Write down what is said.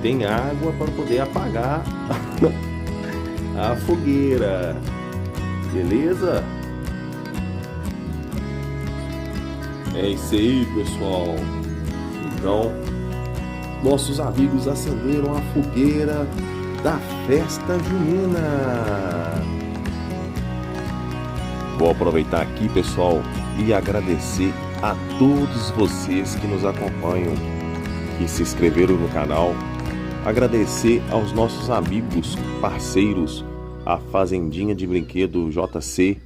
tem água para poder apagar a fogueira. Beleza? É isso aí, pessoal. Então, nossos amigos acenderam a fogueira da festa junina. Vou aproveitar aqui, pessoal, e agradecer a todos vocês que nos acompanham, que se inscreveram no canal. Agradecer aos nossos amigos, parceiros, a Fazendinha de Brinquedo JC,